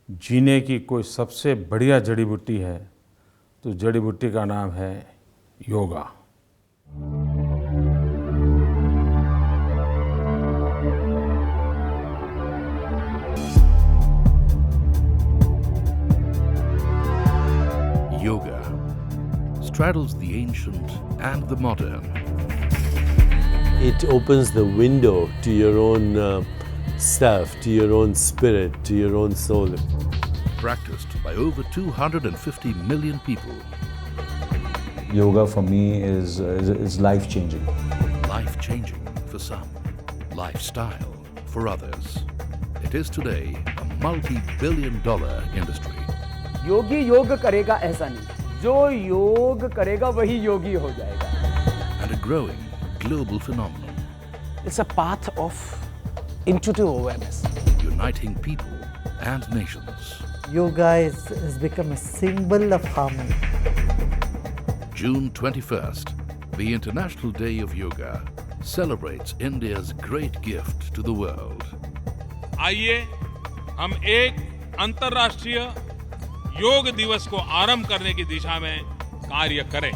जीने की कोई सबसे बढ़िया जड़ी बूटी है तो जड़ी बूटी का नाम है yoga. Yoga straddles the ancient and the modern. It opens the window to your own self, to your own spirit, to your own soul. Practiced by over 250 million people. Yoga for me is life-changing. Life-changing for some, lifestyle for others. It is today a multi-billion-dollar industry. योगी योग करेगा ऐसा नहीं, जो योग करेगा वही योगी हो जाएगा. And a growing global phenomenon. It's a path of intuitive awareness. Uniting people and nations. Yoga has become a symbol of harmony. June 21st, the International Day of Yoga, celebrates India's great gift to the world. आइए हम एक अंतर्राष्ट्रीय योग दिवस को आरंभ करने की दिशा में कार्य करें।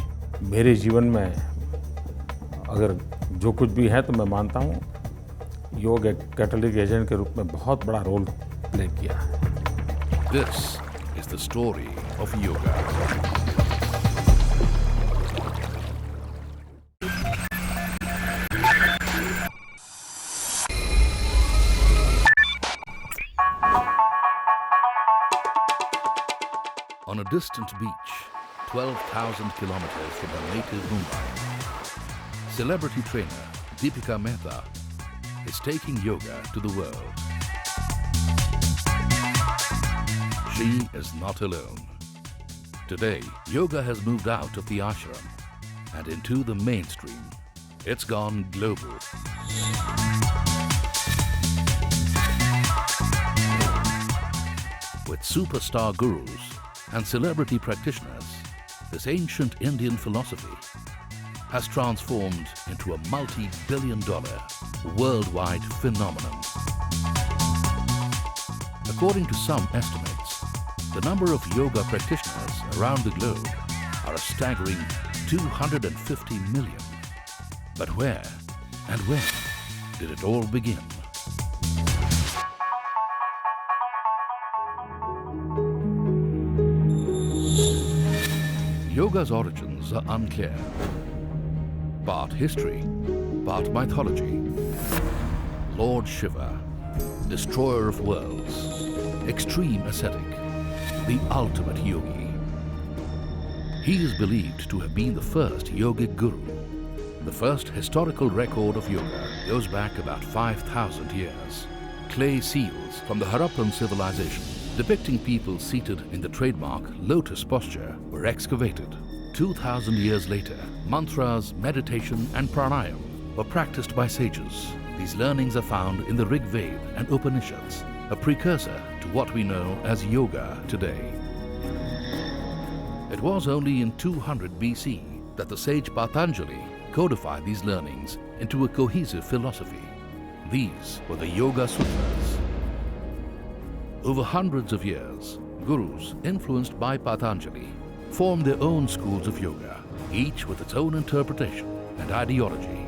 मेरे जीवन में अगर जो कुछ भी है तो मैं मानता हूँ योग एक कैटलिटिक एजेंट के रूप में बहुत बड़ा रोल प्ले किया है। This is the story of yoga. On a distant beach, 12,000 kilometers from her native Mumbai, celebrity trainer Deepika Mehta is taking yoga to the world. She is not alone. Today, yoga has moved out of the ashram and into the mainstream. It's gone global. With superstar gurus and celebrity practitioners, this ancient Indian philosophy has transformed into a multi-billion-dollar worldwide phenomenon. According to some estimates, the number of yoga practitioners around the globe are a staggering 250 million. But where and when did it all begin? Yoga's origins are unclear. Part history, part mythology. Lord Shiva, destroyer of worlds, extreme ascetic, the ultimate yogi. He is believed to have been the first yogic guru. The first historical record of yoga goes back about 5,000 years. Clay seals from the Harappan civilization depicting people seated in the trademark lotus posture were excavated. 2,000 years later, mantras, meditation and pranayam were practiced by sages. These learnings are found in the Rig Veda and Upanishads, a precursor to what we know as yoga today. It was only in 200 BC that the sage Patanjali codified these learnings into a cohesive philosophy. These were the Yoga Sutras. Over hundreds of years, gurus influenced by Patanjali formed their own schools of yoga, each with its own interpretation and ideology.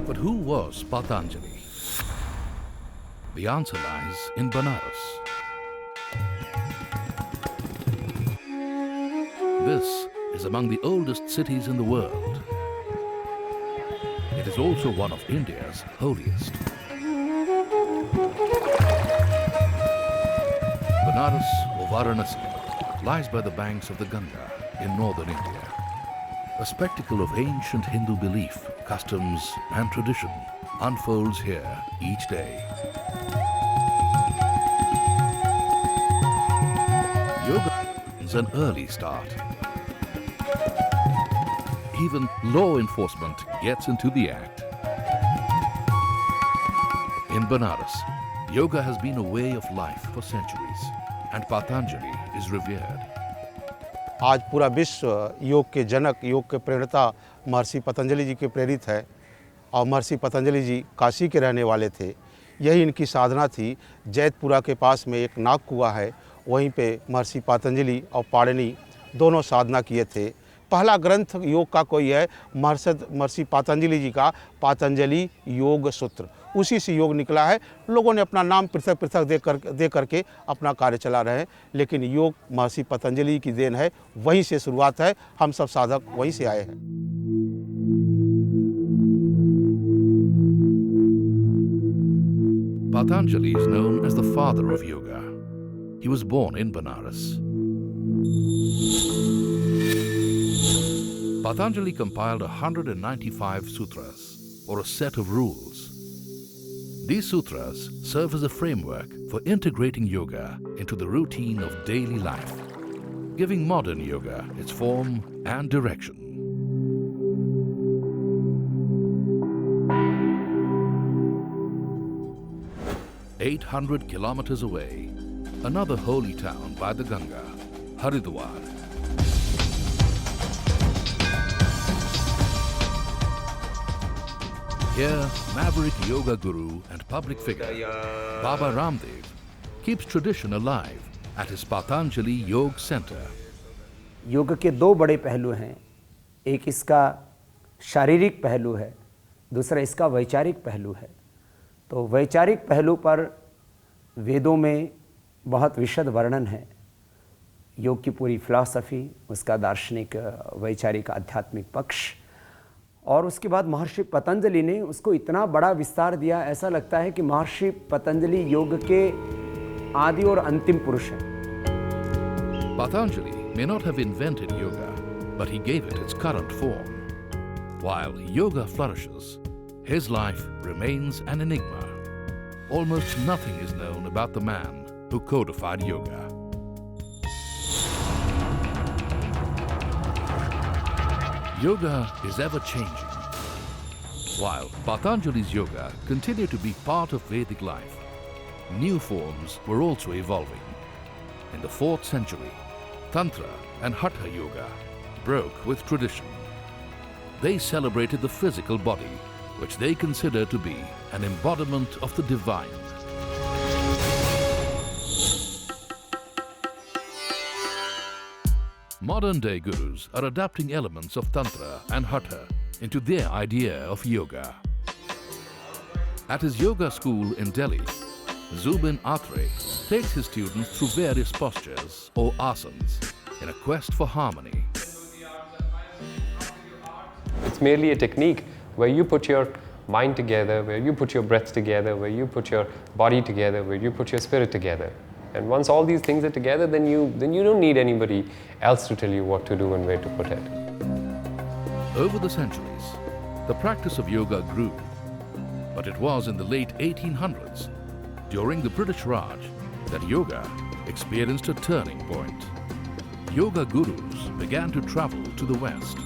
But who was Patanjali? The answer lies in Banaras. This is among the oldest cities in the world. It is also one of India's holiest. Banaras or Varanasi lies by the banks of the Ganga in northern India. A spectacle of ancient Hindu belief, customs and tradition unfolds here each day. Yoga is an early start. Even law enforcement gets into the act. In Banaras, yoga has been a way of life for centuries, and Patanjali is revered. आज पूरा विश्व योग के जनक, योग के प्रेरणा महर्षि पतंजलि जी के प्रेरित है और महर्षि पतंजलि जी काशी के रहने वाले थे। यही इनकी साधना थी। जैतपुरा के पास में एक नाग कुआं है, वहीं पे महर्षि पतंजलि और पाणिनि दोनों साधना किए थे। पहला ग्रंथ योग का कोई है महर्षि पतंजलि जी का पातंजलि योग सूत्र, उसी से योग निकला है। लोगों ने अपना नाम पृथक पृथक दे करके अपना कार्य चला रहे हैं, लेकिन योग महर्षि पतंजलि की देन है, वहीं से शुरुआत है। हम सब साधक वहीं से आए हैं। Patanjali is known as the father of yoga. He was born in Banaras. Patanjali compiled 195 sutras, or a set of rules. These sutras serve as a framework for integrating yoga into the routine of daily life, giving modern yoga its form and direction. "800 kilometers away, another holy town by the Ganga, Haridwar. Here, maverick yoga guru and public figure Baba Ramdev keeps tradition alive at his Patanjali Yoga Center. योग के दो बड़े पहलू हैं। एक इसका शारीरिक पहलू है, दूसरा इसका वैचारिक पहलू है। तो वैचारिक पहलू पर वेदों में बहुत विशद वर्णन है। योग की पूरी फिलॉसफी, उसका दार्शनिक, वैचारिक, आध्यात्मिक पक्ष, और उसके बाद महर्षि पतंजलि ने उसको इतना बड़ा विस्तार दिया, ऐसा लगता है कि महर्षि पतंजलि योग के आदि और अंतिम पुरुष हैं। Patanjali may not have invented yoga, but he gave it its current form. While yoga flourishes, his life remains an enigma. Almost nothing is known about the man who codified yoga. Yoga is ever changing. While Patanjali's yoga continued to be part of Vedic life, new forms were also evolving. In the 4th century, Tantra and Hatha Yoga broke with tradition. They celebrated the physical body, which they considered to be an embodiment of the divine. Modern-day gurus are adapting elements of Tantra and Hatha into their idea of yoga. At his yoga school in Delhi, Zubin Atre takes his students through various postures or asanas in a quest for harmony. It's merely a technique where you put your mind together, where you put your breath together, where you put your body together, where you put your spirit together. And once all these things are together, then you don't need anybody else to tell you what to do and where to put it. Over the centuries, the practice of yoga grew, but it was in the late 1800s, during the British Raj, that yoga experienced a turning point. Yoga gurus began to travel to the West.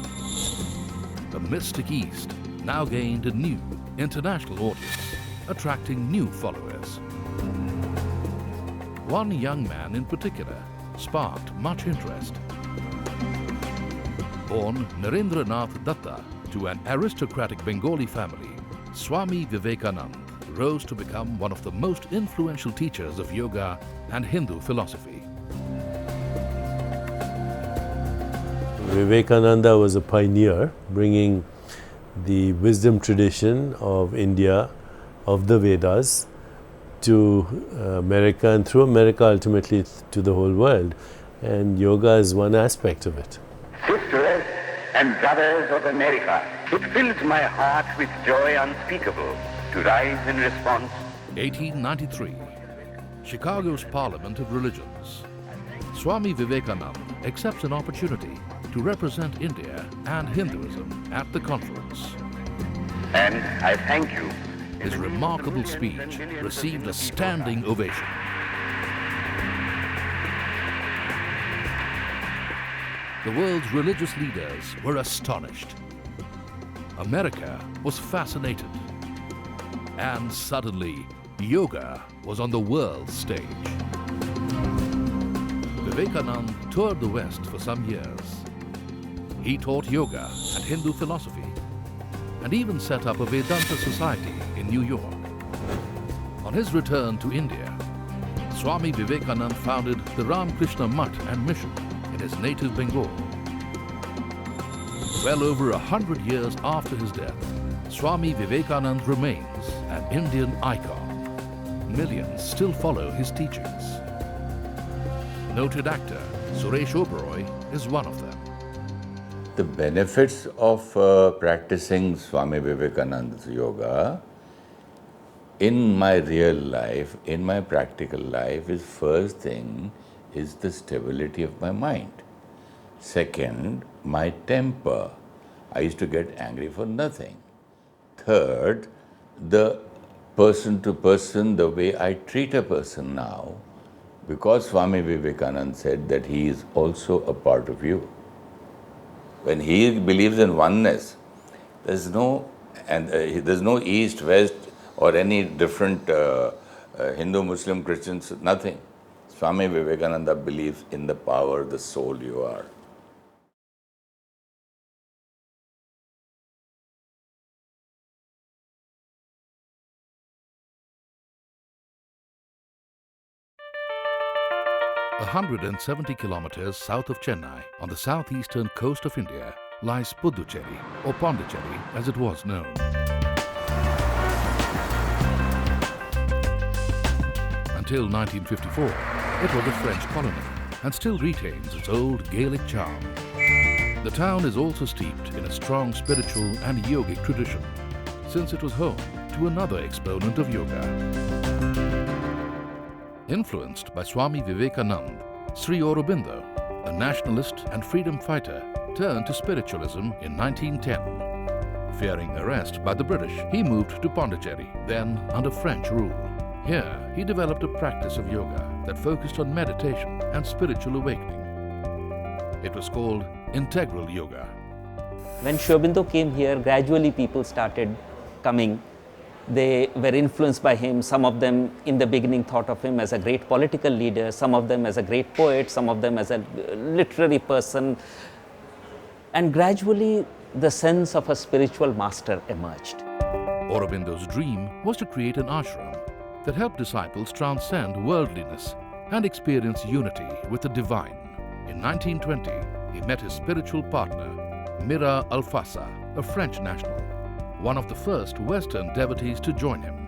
The mystic East now gained a new international audience, attracting new followers. One young man in particular sparked much interest. Born Narendranath Datta to an aristocratic Bengali family, Swami Vivekananda rose to become one of the most influential teachers of yoga and Hindu philosophy. Vivekananda was a pioneer, bringing the wisdom tradition of India, of the Vedas, to America, and through America ultimately to the whole world. And yoga is one aspect of it. Sisters and brothers of America, it fills my heart with joy unspeakable to rise in response. 1893, Chicago's Parliament of Religions. Swami Vivekananda accepts an opportunity to represent India and Hinduism at the conference. And I thank you. His remarkable speech received a standing ovation. The world's religious leaders were astonished. America was fascinated. And suddenly, yoga was on the world stage. Vivekananda toured the West for some years. He taught yoga and Hindu philosophy. and even set up a Vedanta society in New York. On his return to India, Swami Vivekananda founded the Ramakrishna Mutt and Mission in his native Bengal. Well over 100 years after his death, Swami Vivekananda remains an Indian icon. Millions still follow his teachings. Noted actor Suresh Oberoi is one of them. The benefits of practicing Swami Vivekananda's yoga in my real life, in my practical life, is first thing is the stability of my mind. Second, my temper. I used to get angry for nothing. Third, the person to person, the way I treat a person now, because Swami Vivekananda said that he is also a part of you. When he believes in oneness, there's no east, west, or any different Hindu, Muslim, Christians, nothing. Swami Vivekananda believes in the power, the soul you are. A 170 kilometers south of Chennai, on the southeastern coast of India, lies Puducherry, or Pondicherry as it was known. Until 1954, it was a French colony and still retains its old Gaelic charm. The town is also steeped in a strong spiritual and yogic tradition, since it was home to another exponent of yoga. Influenced by Swami Vivekananda, Sri Aurobindo, a nationalist and freedom fighter, turned to spiritualism in 1910. Fearing arrest by the British, he moved to Pondicherry, then under French rule. Here, he developed a practice of yoga that focused on meditation and spiritual awakening. It was called integral yoga. When Sri Aurobindo came here, gradually people started coming. They were influenced by him. Some of them in the beginning thought of him as a great political leader, some of them as a great poet, some of them as a literary person. And gradually the sense of a spiritual master emerged. Aurobindo's dream was to create an ashram that helped disciples transcend worldliness and experience unity with the divine. In 1920, he met his spiritual partner, Mira Alfassa, a French national, one of the first Western devotees to join him.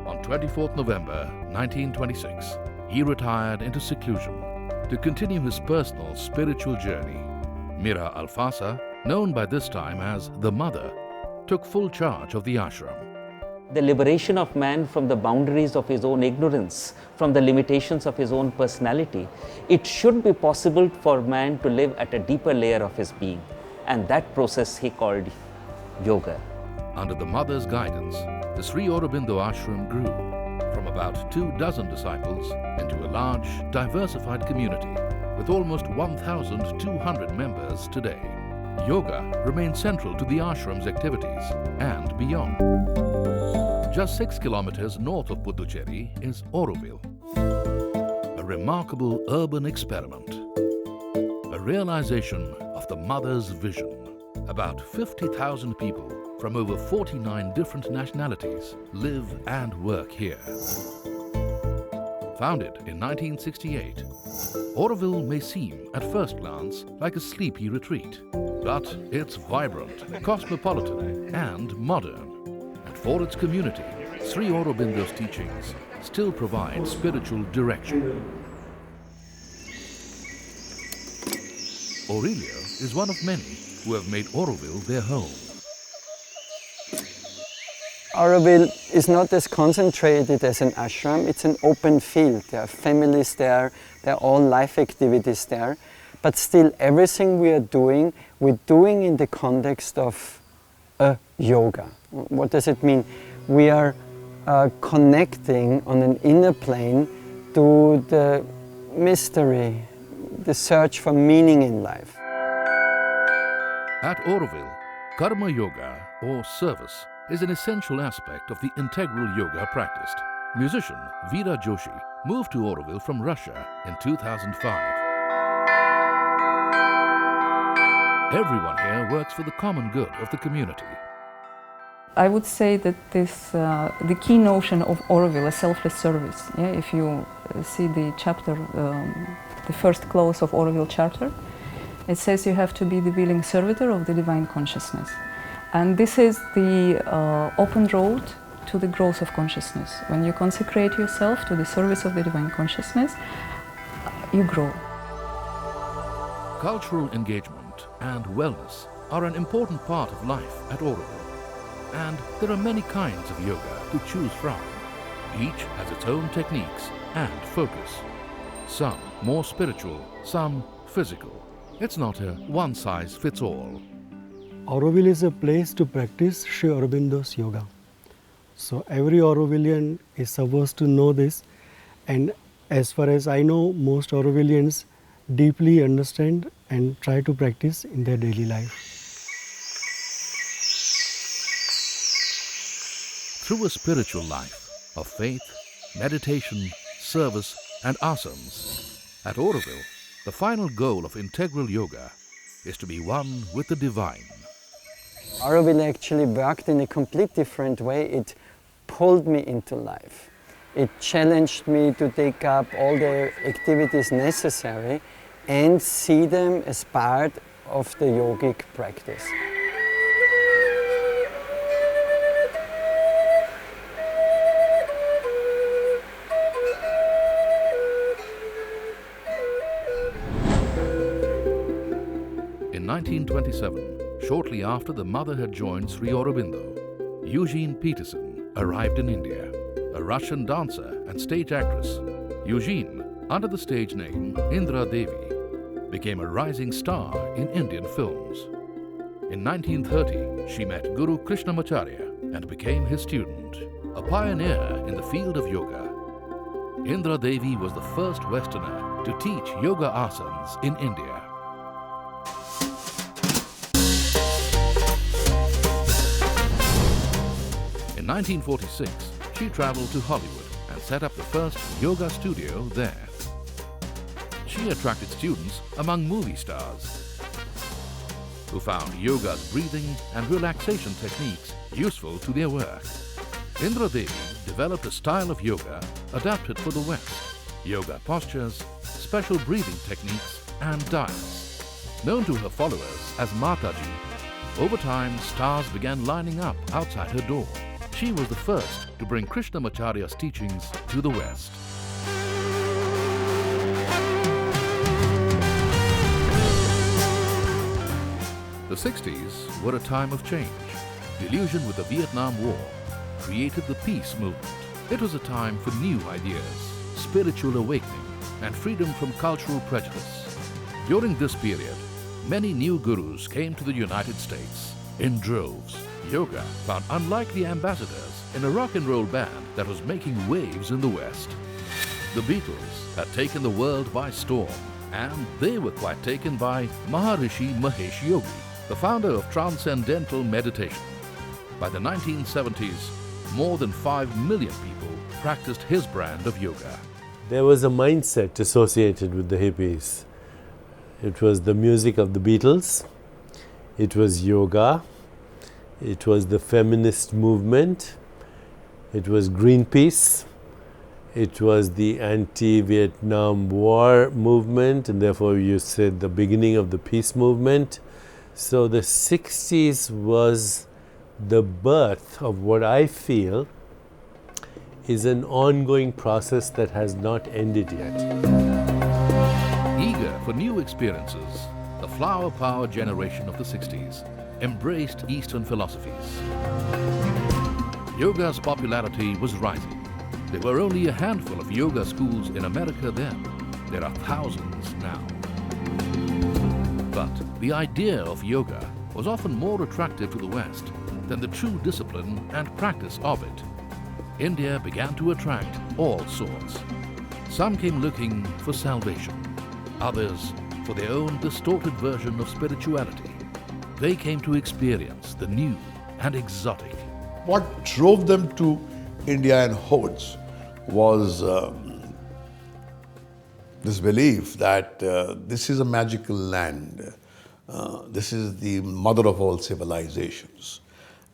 On 24th November 1926, he retired into seclusion to continue his personal spiritual journey. Mira Alfassa, known by this time as the Mother, took full charge of the ashram. The liberation of man from the boundaries of his own ignorance, from the limitations of his own personality, it should be possible for man to live at a deeper layer of his being. And that process he called yoga. Under the Mother's guidance, the Sri Aurobindo ashram grew from about 24 disciples into a large, diversified community with almost 1,200 members today. Yoga remains central to the ashram's activities and beyond. Just 6 kilometers north of Puducherry is Auroville, a remarkable urban experiment, a realization of the Mother's vision. About 50,000 people from over 49 different nationalities live and work here. Founded in 1968, Auroville may seem at first glance like a sleepy retreat, but it's vibrant, cosmopolitan and modern. And for its community, Sri Aurobindo's teachings still provide spiritual direction. Aurelio is one of many who have made Auroville their home. Auroville is not as concentrated as an ashram, it's an open field. There are families there, there are all life activities there, but still everything we are doing, we're doing in the context of a yoga. What does it mean? We are connecting on an inner plane to the mystery, the search for meaning in life. At Auroville, Karma Yoga, or service, is an essential aspect of the integral yoga practiced. Musician Veera Joshi moved to Auroville from Russia in 2005. Everyone here works for the common good of the community. I would say that the key notion of Auroville is selfless service. Yeah? If you see the chapter, the first clause of Auroville Charter, it says you have to be the willing servitor of the divine consciousness. And this is the open road to the growth of consciousness. When you consecrate yourself to the service of the divine consciousness, you grow. Cultural engagement and wellness are an important part of life at Auroville. And there are many kinds of yoga to choose from. Each has its own techniques and focus. Some more spiritual, some physical. It's not a one-size-fits-all. Auroville is a place to practice Sri Aurobindo's yoga. So every Aurovillian is supposed to know this, and as far as I know, most Aurovillians deeply understand and try to practice in their daily life. Through a spiritual life of faith, meditation, service and asanas, at Auroville, the final goal of integral yoga is to be one with the divine. Auroville actually worked in a complete different way. It pulled me into life. It challenged me to take up all the activities necessary and see them as part of the yogic practice. In 1927, shortly after the mother had joined Sri Aurobindo, Eugene Peterson arrived in India, a Russian dancer and stage actress. Eugene, under the stage name Indra Devi, became a rising star in Indian films. In 1930, she met Guru Krishnamacharya and became his student, a pioneer in the field of yoga. Indra Devi was the first Westerner to teach yoga asanas in India. In 1946, she traveled to Hollywood and set up the first yoga studio there. She attracted students among movie stars who found yoga's breathing and relaxation techniques useful to their work. Indra Devi developed a style of yoga adapted for the West, yoga postures, special breathing techniques and diets. Known to her followers as Mataji, over time stars began lining up outside her door. She was the first to bring Krishnamacharya's teachings to the West. The 60s were a time of change. Delusion with the Vietnam War created the peace movement. It was a time for new ideas, spiritual awakening, and freedom from cultural prejudice. During this period, many new gurus came to the United States in droves. Yoga found unlikely ambassadors in a rock and roll band that was making waves in the West. The Beatles had taken the world by storm, and they were quite taken by Maharishi Mahesh Yogi, the founder of Transcendental Meditation. By the 1970s, more than 5 million people practiced his brand of yoga. There was a mindset associated with the hippies. It was the music of the Beatles, it was yoga, it was the feminist movement, it was Greenpeace, it was the anti-Vietnam War movement, and therefore you said the beginning of the peace movement. So the 60s was the birth of what I feel is an ongoing process that has not ended yet. Eager for new experiences, the flower power generation of the 60s embraced Eastern philosophies. Yoga's popularity was rising. There were only a handful of yoga schools in America then. There are thousands now. But the idea of yoga was often more attractive to the West than the true discipline and practice of it. India began to attract all sorts. Some came looking for salvation, others for their own distorted version of spirituality. They came to experience the new and exotic. What drove them to India in hordes was this belief that this is a magical land. This is the mother of all civilizations.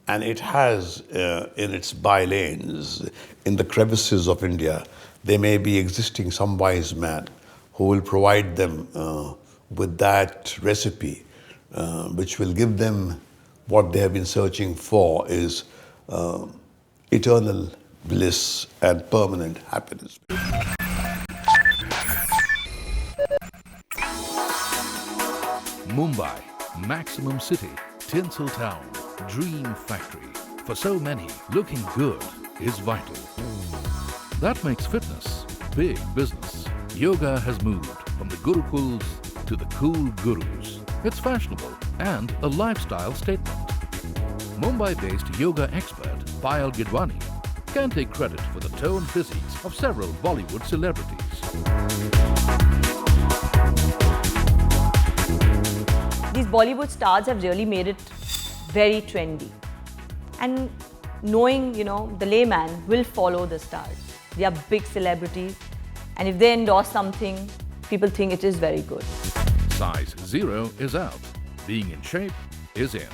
and it has in its bylanes, in the crevices of India, there may be existing some wise man who will provide them with that recipe, which will give them what they have been searching for, is eternal bliss and permanent happiness. Mumbai, maximum city, tinsel town, dream factory. For so many, looking good is vital. That makes fitness big business. Yoga has moved from the Gurukuls to the cool gurus. It's fashionable and a lifestyle statement. Mumbai-based yoga expert Payal Gidwani can take credit for the toned physiques of several Bollywood celebrities. These Bollywood stars have really made it very trendy. And knowing, the layman will follow the stars. They are big celebrities. And if they endorse something, people think it is very good. Size 0 is out. Being in shape is in.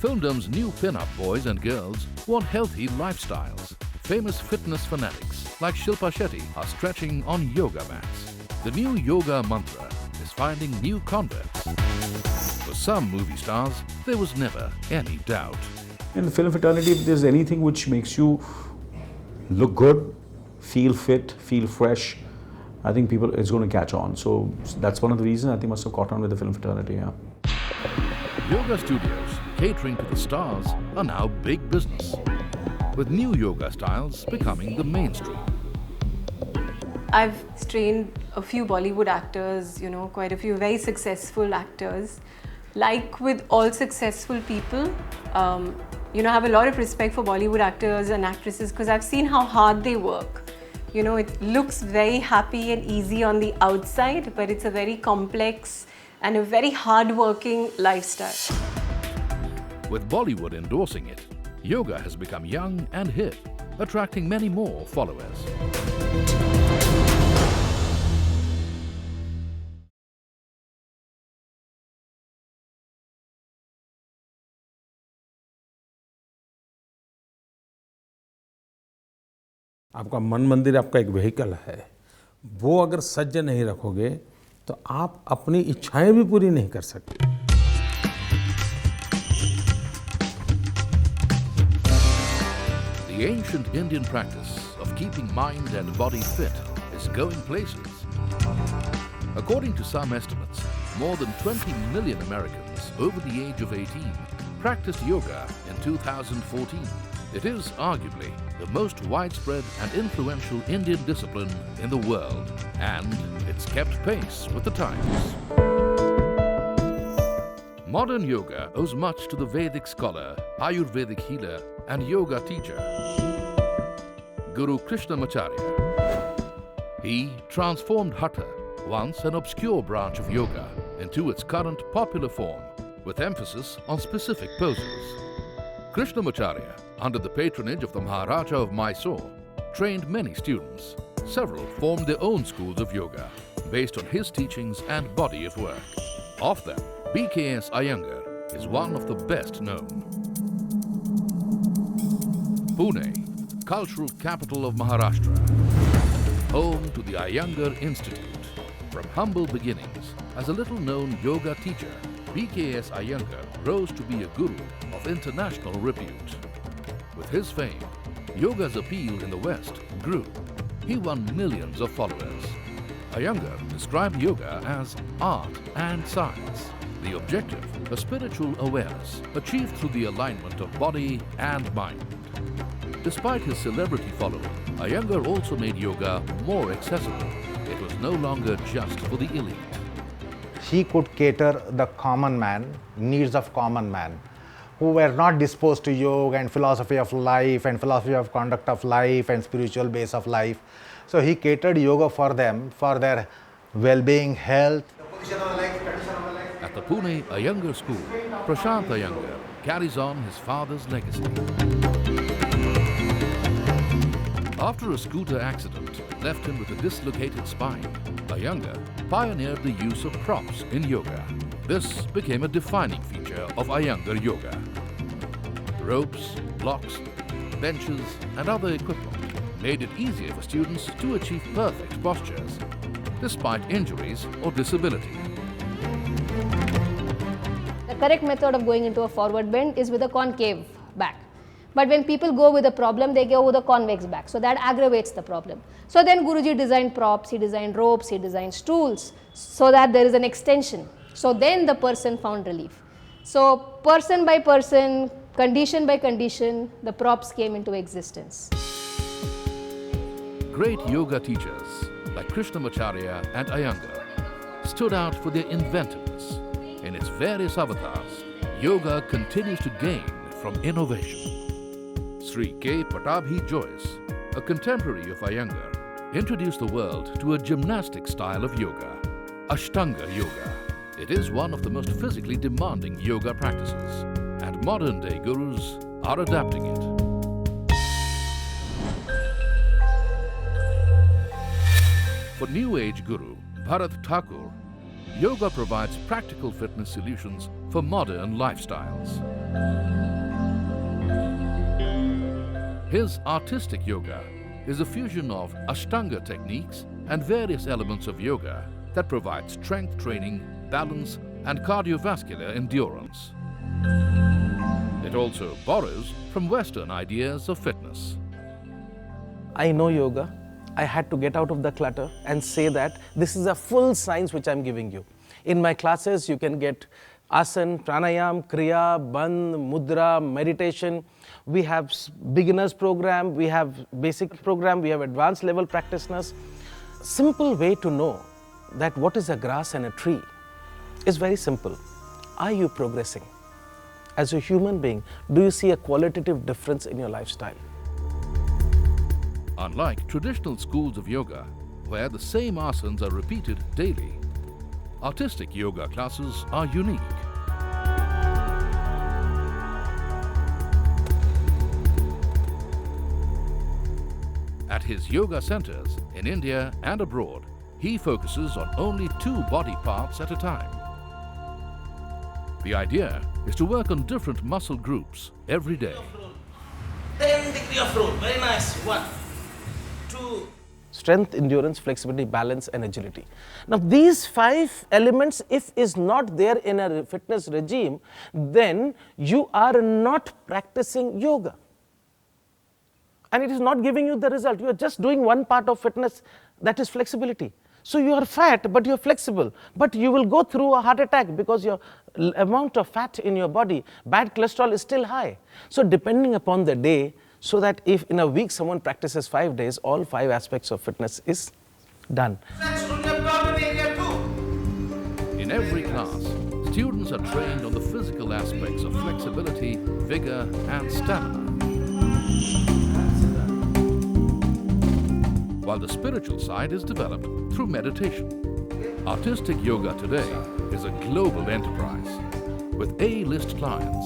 Filmdom's new pin-up boys and girls want healthy lifestyles. Famous fitness fanatics like Shilpa Shetty are stretching on yoga mats. The new yoga mantra is finding new converts. For some movie stars, there was never any doubt. In the film fraternity, if there's anything which makes you look good, feel fit, feel fresh, I think it's going to catch on. So that's one of the reasons I think must have caught on with the film fraternity, yeah. Yoga studios catering to the stars are now big business, with new yoga styles becoming the mainstream. I've trained a few Bollywood actors, quite a few very successful actors. Like with all successful people, I have a lot of respect for Bollywood actors and actresses because I've seen how hard they work. It looks very happy and easy on the outside, but it's a very complex and a very hard-working lifestyle. With Bollywood endorsing it, yoga has become young and hip, attracting many more followers. आपका मन मंदिर आपका एक vehicle है, वो अगर सज्ज नहीं रखोगे तो आप अपनी इच्छाएं भी पूरी नहीं कर सकते। The ancient Indian practice of keeping mind and body fit is going places. According to some estimates, more than 20 million Americans over the age of 18 practiced yoga in 2014. It is arguably the most widespread and influential Indian discipline in the world, and it's kept pace with the times. Modern yoga owes much to the Vedic scholar, Ayurvedic healer, and yoga teacher, Guru Krishnamacharya. He transformed Hatha, once an obscure branch of yoga, into its current popular form, with emphasis on specific poses. Krishnamacharya, under the patronage of the Maharaja of Mysore, trained many students. Several formed their own schools of yoga, based on his teachings and body of work. Of them, BKS Iyengar is one of the best known. Pune, cultural capital of Maharashtra, home to the Iyengar Institute. From humble beginnings as a little-known yoga teacher, BKS Iyengar rose to be a guru of international repute. With his fame, yoga's appeal in the West grew. He won millions of followers. Iyengar described yoga as art and science. The objective, a spiritual awareness achieved through the alignment of body and mind. Despite his celebrity following, Iyengar also made yoga more accessible. It was no longer just for the elite. He could cater the common man, needs of common man, who were not disposed to yoga and philosophy of life and philosophy of conduct of life and spiritual base of life. So he catered yoga for them, for their well-being, health. At the Pune Iyengar School, Prashant Iyengar carries on his father's legacy. After a scooter accident left him with a dislocated spine, Iyengar pioneered the use of props in yoga. This became a defining feature of Iyengar yoga. Ropes, blocks, benches and other equipment made it easier for students to achieve perfect postures, despite injuries or disability. The correct method of going into a forward bend is with a concave back. But when people go with a problem, they go with a convex back. So that aggravates the problem. So then Guruji designed props, he designed ropes, he designed stools so that there is an extension. So then the person found relief. So person by person, condition by condition, the props came into existence. Great yoga teachers like Krishnamacharya and Iyengar stood out for their inventiveness. In its various avatars, yoga continues to gain from innovation. Sri K. Patabhi Joyce, a contemporary of Iyengar, introduced the world to a gymnastic style of yoga, Ashtanga Yoga. It is one of the most physically demanding yoga practices, and modern-day gurus are adapting it. For New Age guru Bharat Thakur, yoga provides practical fitness solutions for modern lifestyles. His artistic yoga is a fusion of Ashtanga techniques and various elements of yoga that provide strength training, balance, and cardiovascular endurance. It also borrows from Western ideas of fitness. I know yoga. I had to get out of the clutter and say that this is a full science which I'm giving you. In my classes, you can get asana, pranayam, kriya, bandh, mudra, meditation. We have beginners program, we have basic program, we have advanced level practitioners. Simple way to know that what is a grass and a tree is very simple. Are you progressing? As a human being, do you see a qualitative difference in your lifestyle? Unlike traditional schools of yoga, where the same asanas are repeated daily, artistic yoga classes are unique. At his yoga centers in India and abroad, he focuses on only 2 body parts at a time. The idea is to work on different muscle groups every day. 10 degree of roll, very nice. 1, 2. Strength, endurance, flexibility, balance and agility. Now these 5 elements, if is not there in a fitness regime, then you are not practicing yoga. And it is not giving you the result. You are just doing one part of fitness, that is flexibility. So you are fat, but you are flexible. But you will go through a heart attack because your amount of fat in your body, bad cholesterol is still high. So depending upon the day, so that if in a week someone practices 5 days, all 5 aspects of fitness is done. In every class, students are trained on the physical aspects of flexibility, vigor, and stamina. While the spiritual side is developed through meditation. Artistic yoga today is a global enterprise with A-list clients,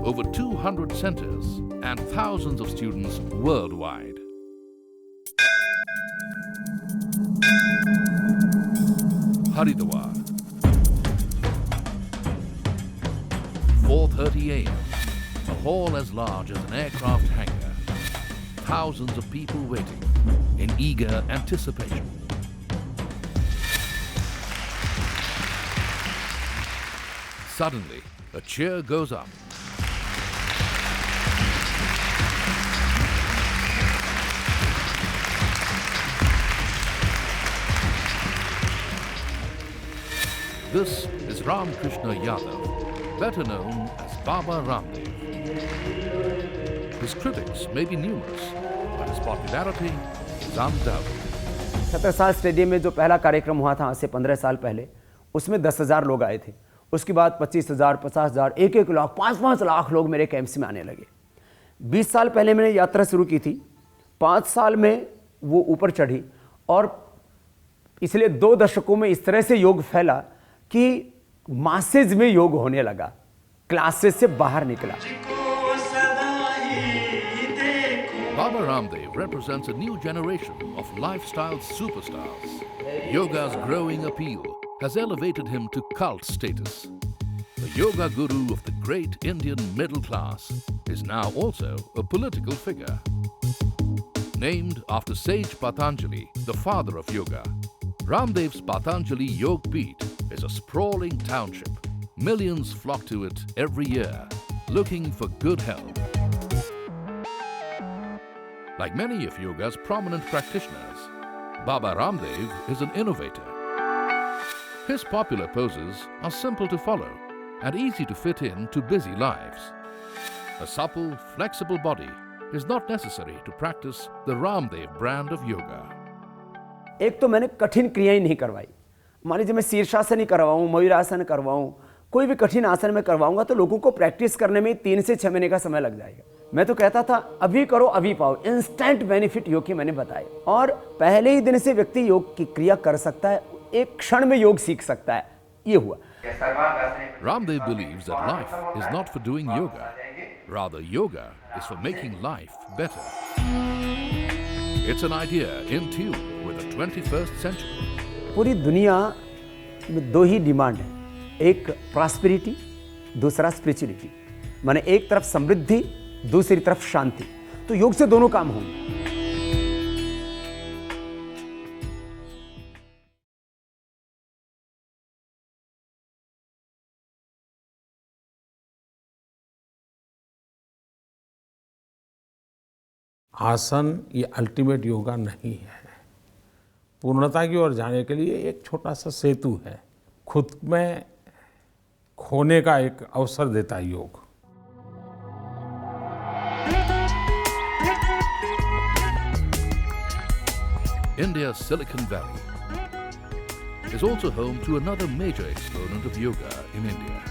over 200 centers, and thousands of students worldwide. Haridwar, 4:30 a.m. A hall as large as an aircraft hangar. Thousands of people waiting in eager anticipation. Suddenly, a cheer goes up. This is Ram Krishna Yadav, better known as Baba Ramdev. His critics may be numerous, but his popularity is undoubted. 17 साल stadium में जो पहला कार्यक्रम हुआ था आज से 15 साल पहले, उसमें 10,000 लोग आए थे। उसके बाद 25,000, 50,000, 1-1 लाख, 5-5 लाख लोग मेरे कैंप्स में आने लगे। 20 साल पहले मैंने यात्रा शुरू की थी, 5 साल में वो ऊपर चढ़ी और इसलिए 2 दशकों में इस तरह से योग फैला कि मासेज में योग होने लगा, क्लासेस से बाहर निकला। Baba Ramdev represents a new generation of lifestyle superstars. Yoga's growing appeal has elevated him to cult status. The yoga guru of the great Indian middle class is now also a political figure. Named after sage Patanjali, the father of yoga, Ramdev's Patanjali Yog Peeth is a sprawling township. Millions flock to it every year, looking for good health. Like many of yoga's prominent practitioners, Baba Ramdev is an innovator. His popular poses are simple to follow and easy to fit into busy lives. A supple, flexible body is not necessary to practice the Ramdev brand of yoga. एक तो मैंने कठिन क्रियाएं नहीं करवाई। मान लीजिए मैं शीर्षासन ही करवाऊं, मयूरासन करवाऊं, कोई भी कठिन आसन में करवाऊंगा तो लोगों को प्रैक्टिस करने में 3 से 6 महीने का समय लग जाएगा। मैं तो कहता था अभी करो अभी पाओ, इंस्टेंट बेनिफिट योग के मैंने बताए। और पहले ही दिन से व्यक्ति योग की क्रिया कर सकता है, एक क्षण में योग सीख सकता है। ये हुआ। Ramdev believes that life is not for doing yoga. Rather, yoga is for making life better. It's an idea in tune with the 21st century. पूरी दुनिया में 2 ही डिमांड है, एक प्रॉस्पेरिटी, दूसरा स्पिरिचुअलिटी। माने एक तरफ समृद्धि, दूसरी तरफ शांति। तो योग से दोनों काम होंगे। आसन ये अल्टीमेट योगा नहीं है। पूर्णता की ओर जाने के लिए एक छोटा सा सेतु है। खुद में खोने का एक अवसर देता है योग। India's Silicon Valley is also home to another major exponent of yoga in India.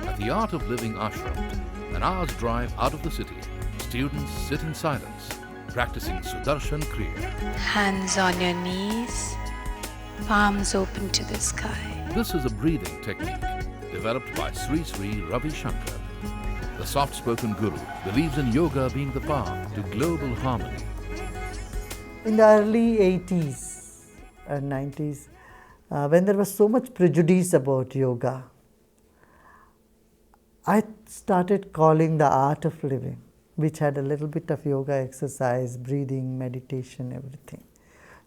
At the Art of Living ashram, an hour's drive out of the city, students sit in silence, practicing Sudarshan Kriya. Hands on your knees, palms open to the sky. This is a breathing technique developed by Sri Sri Ravi Shankar. The soft-spoken guru believes in yoga being the path to global harmony. In the early 80s and 90s, when there was so much prejudice about yoga, I started calling the Art of Living, which had a little bit of yoga exercise, breathing, meditation, everything.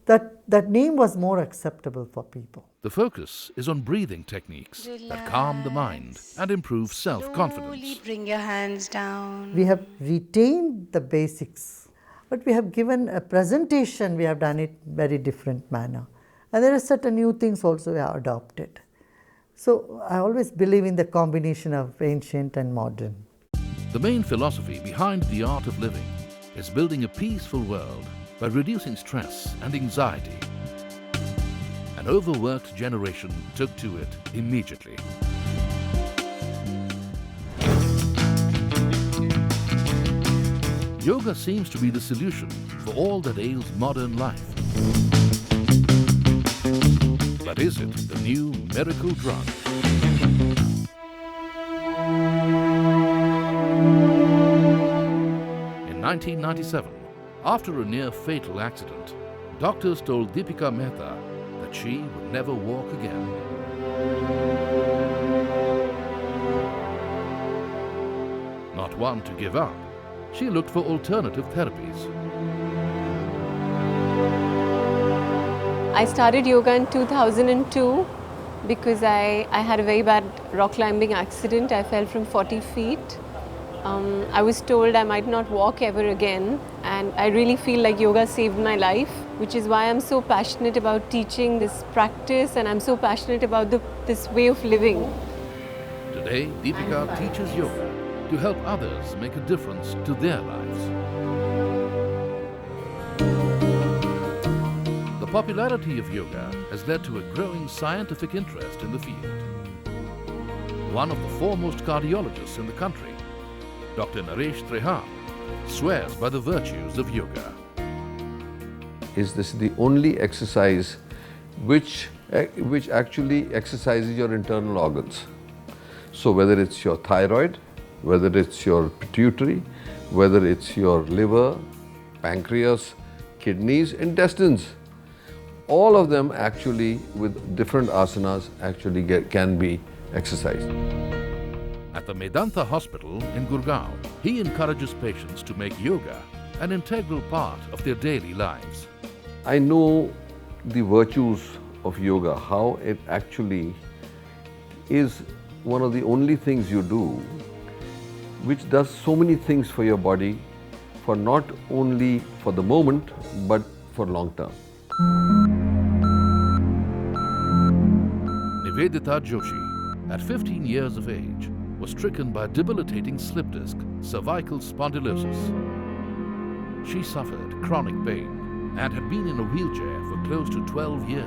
That name was more acceptable for people. The focus is on breathing techniques that calm the mind and improve self-confidence. Slowly bring your hands down. We have retained the basics, but we have given a presentation, we have done it very different manner. And there are certain new things also we have adopted. So I always believe in the combination of ancient and modern. The main philosophy behind the Art of Living is building a peaceful world by reducing stress and anxiety. An overworked generation took to it immediately. Yoga seems to be the solution for all that ails modern life. But is it the new miracle drug? In 1997, after a near-fatal accident, doctors told Deepika Mehta that she would never walk again. Not one to give up, she looked for alternative therapies. I started yoga in 2002 because I had a very bad rock climbing accident. I fell from 40 feet. I was told I might not walk ever again, and I really feel like yoga saved my life, which is why I'm so passionate about teaching this practice, and I'm so passionate about this way of living. Today, Deepika teaches yoga to help others make a difference to their lives. The popularity of yoga has led to a growing scientific interest in the field. One of the foremost cardiologists in the country, Dr. Naresh Trehan, swears by the virtues of yoga. Is this the only exercise which actually exercises your internal organs? So whether it's your thyroid, whether it's your pituitary, whether it's your liver, pancreas, kidneys, intestines, all of them actually with different asanas actually can be exercised. At the Medanta Hospital in Gurgaon, he encourages patients to make yoga an integral part of their daily lives. I know the virtues of yoga, how it actually is one of the only things you do which does so many things for your body, for not only for the moment but for long term. Nivedita Joshi, at 15 years of age, was stricken by debilitating slip disc cervical spondylosis. She suffered chronic pain and had been in a wheelchair for close to 12 years.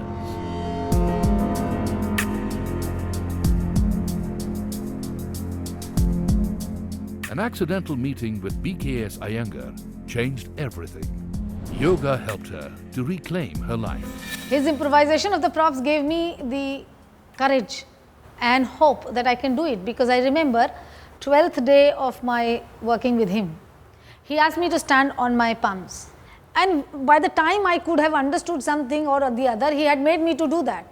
An accidental meeting with BKS Iyengar changed everything. Yoga helped her to reclaim her life. His improvisation of the props gave me the courage and hope that I can do it, because I remember 12th day of my working with him. He asked me to stand on my palms, and by the time I could have understood something or the other, he had made me to do that.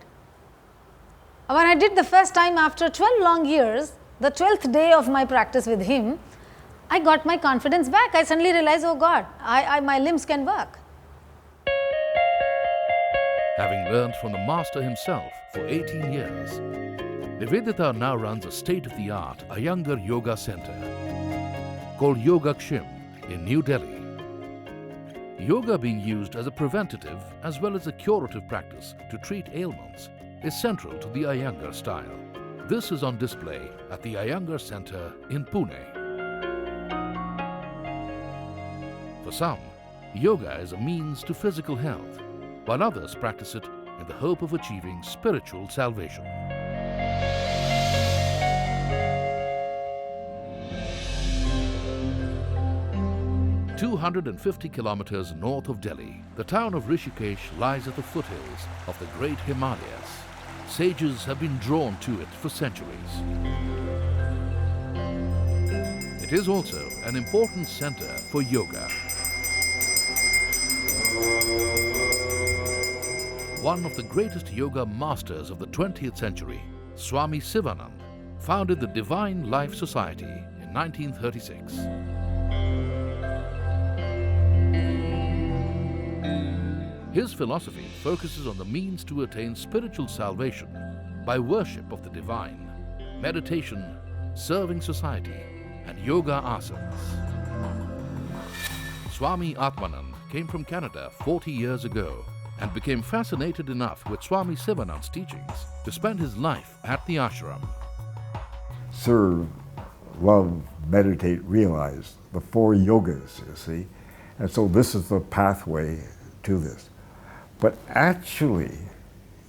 When I did the first time after 12 long years, the 12th day of my practice with him, I got my confidence back. I suddenly realized, oh God, my limbs can work. Having learned from the master himself for 18 years, Nivedita now runs a state-of-the-art Iyengar Yoga Center called Yogakshim in New Delhi. Yoga being used as a preventative as well as a curative practice to treat ailments is central to the Iyengar style. This is on display at the Iyengar Center in Pune. For some, yoga is a means to physical health, while others practice it in the hope of achieving spiritual salvation. – 250 kilometers north of Delhi, the town of Rishikesh lies at the foothills of the great Himalayas. Sages have been drawn to it for centuries. It is also an important center for yoga. One of the greatest yoga masters of the 20th century, Swami Sivanand, founded the Divine Life Society in 1936. His philosophy focuses on the means to attain spiritual salvation by worship of the divine, meditation, serving society, and yoga asanas. Swami Atmanand came from Canada 40 years ago and became fascinated enough with Swami Sivanand's teachings to spend his life at the ashram. Serve, love, meditate, realize, the 4 yogas, you see. And so this is the pathway to this. But actually,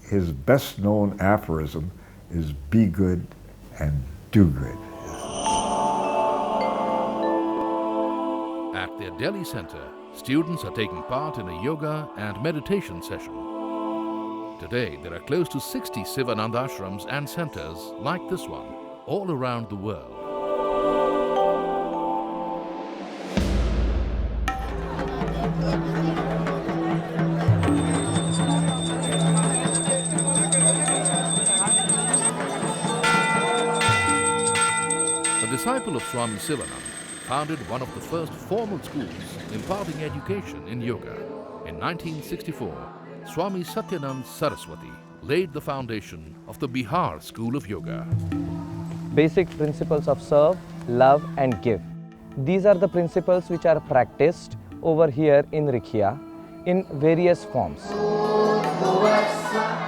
his best known aphorism is be good and do good. At their Delhi center, students are taking part in a yoga and meditation session. Today, there are close to 60 Sivananda ashrams and centers like this one all around the world. A disciple of Swami Sivanand founded one of the first formal schools imparting education in yoga. In 1964, Swami Satyanand Saraswati laid the foundation of the Bihar School of Yoga. Basic principles of serve, love and give. These are the principles which are practiced over here in Rikhia in various forms.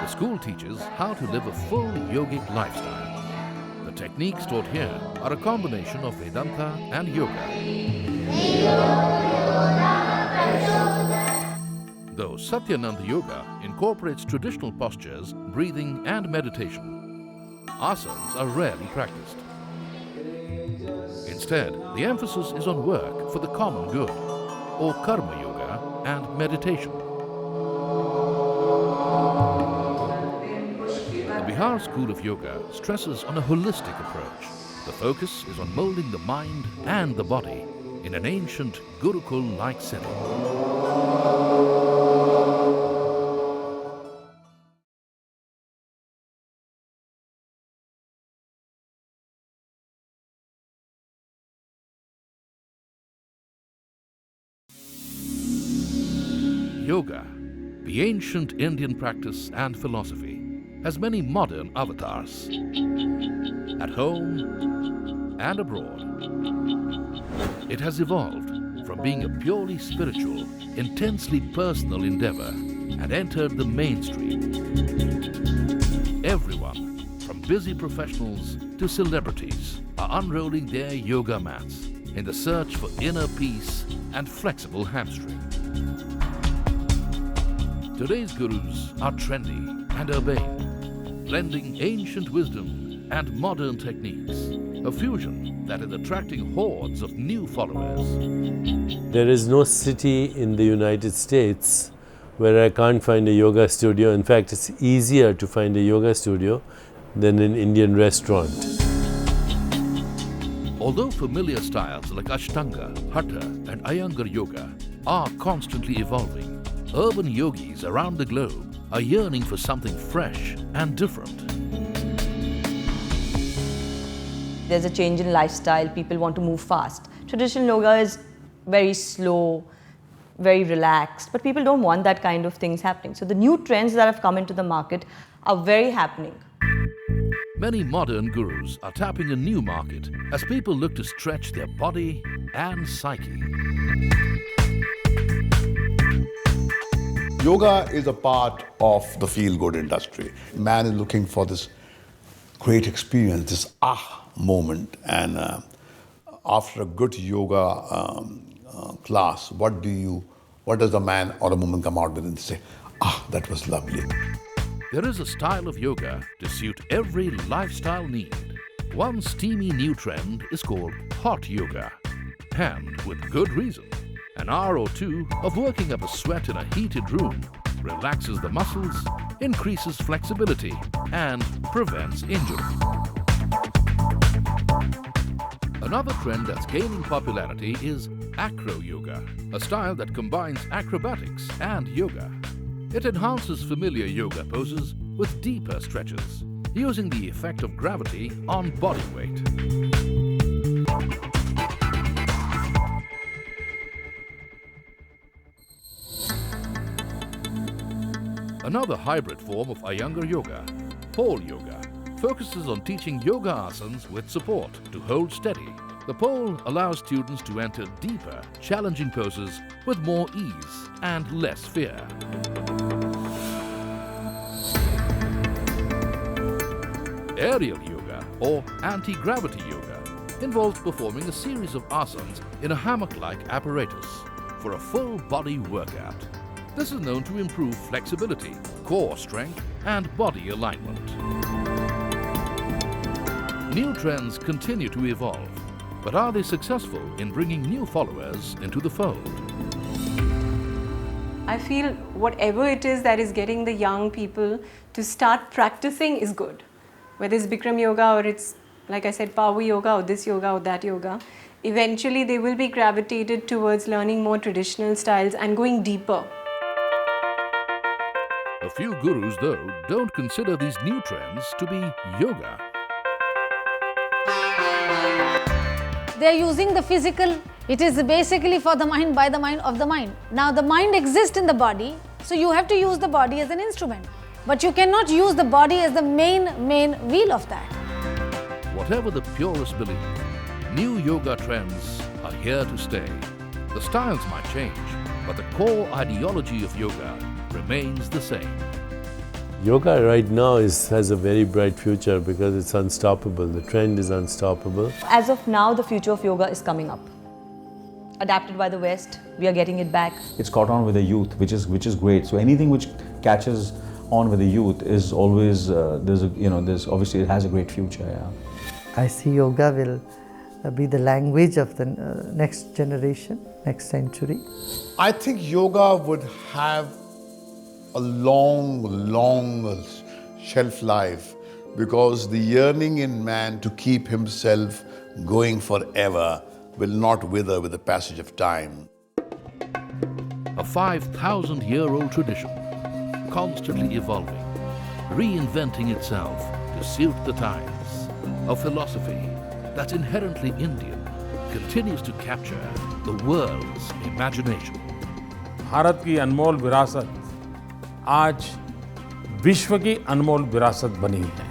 The school teaches how to live a full yogic lifestyle. The techniques taught here are a combination of Vedanta and yoga. Though Satyananda Yoga incorporates traditional postures, breathing and meditation, asanas are rarely practiced. Instead, the emphasis is on work for the common good, or karma yoga and meditation. The Bihar School of Yoga stresses on a holistic approach. The focus is on molding the mind and the body in an ancient Gurukul-like setting. Yoga, the ancient Indian practice and philosophy, has many modern avatars. At home and abroad, it has evolved from being a purely spiritual, intensely personal endeavor and entered the mainstream. Everyone, from busy professionals to celebrities, are unrolling their yoga mats in the search for inner peace and flexible hamstring. Today's gurus are trendy and urbane, blending ancient wisdom and modern techniques, a fusion that is attracting hordes of new followers. There is no city in the United States where I can't find a yoga studio. In fact, it's easier to find a yoga studio than an Indian restaurant. Although familiar styles like Ashtanga, Hatha and Iyengar Yoga are constantly evolving, urban yogis around the globe are yearning for something fresh and different. There's a change in lifestyle, people want to move fast. Traditional yoga is very slow, very relaxed, but people don't want that kind of things happening. So the new trends that have come into the market are very happening. Many modern gurus are tapping a new market as people look to stretch their body and psyche. Yoga is a part of the feel-good industry. Man is looking for this great experience, this moment, and after a good yoga class, what does a man or a woman come out with and say, that was lovely. There is a style of yoga to suit every lifestyle need. One steamy new trend is called hot yoga, and with good reason. An hour or two of working up a sweat in a heated room relaxes the muscles, increases flexibility, and prevents injury. Another trend that's gaining popularity is acro yoga, a style that combines acrobatics and yoga. It enhances familiar yoga poses with deeper stretches, using the effect of gravity on body weight. Another hybrid form of Iyengar Yoga, pole yoga, focuses on teaching yoga asanas with support to hold steady. The pole allows students to enter deeper, challenging poses with more ease and less fear. Aerial yoga, or anti-gravity yoga, involves performing a series of asanas in a hammock-like apparatus for a full body workout. This is known to improve flexibility, core strength, and body alignment. New trends continue to evolve, but are they successful in bringing new followers into the fold? I feel whatever it is that is getting the young people to start practicing is good. Whether it's Bikram yoga or it's, like I said, power yoga or this yoga or that yoga, eventually they will be gravitated towards learning more traditional styles and going deeper. A few gurus, though, don't consider these new trends to be yoga. They are using the physical. It is basically for the mind, by the mind, of the mind. Now the mind exists in the body, so you have to use the body as an instrument. But you cannot use the body as the main wheel of that. Whatever the purest belief, new yoga trends are here to stay. The styles might change, but the core ideology of yoga remains the same. Yoga right now has a very bright future because it's unstoppable. The trend is unstoppable. As of now, the future of yoga is coming up. Adapted by the West, we are getting it back. It's caught on with the youth, which is great. So anything which catches on with the youth is always there's obviously it has a great future. Yeah. I see yoga will be the language of the next generation, next century. I think yoga would have a long shelf life because the yearning in man to keep himself going forever will not wither with the passage of time. A 5,000-year-old tradition, constantly evolving, reinventing itself to suit the times. A philosophy that's inherently Indian continues to capture the world's imagination. Bharat की अनमोल विरासत आज विश्व की अनमोल विरासत बनी है।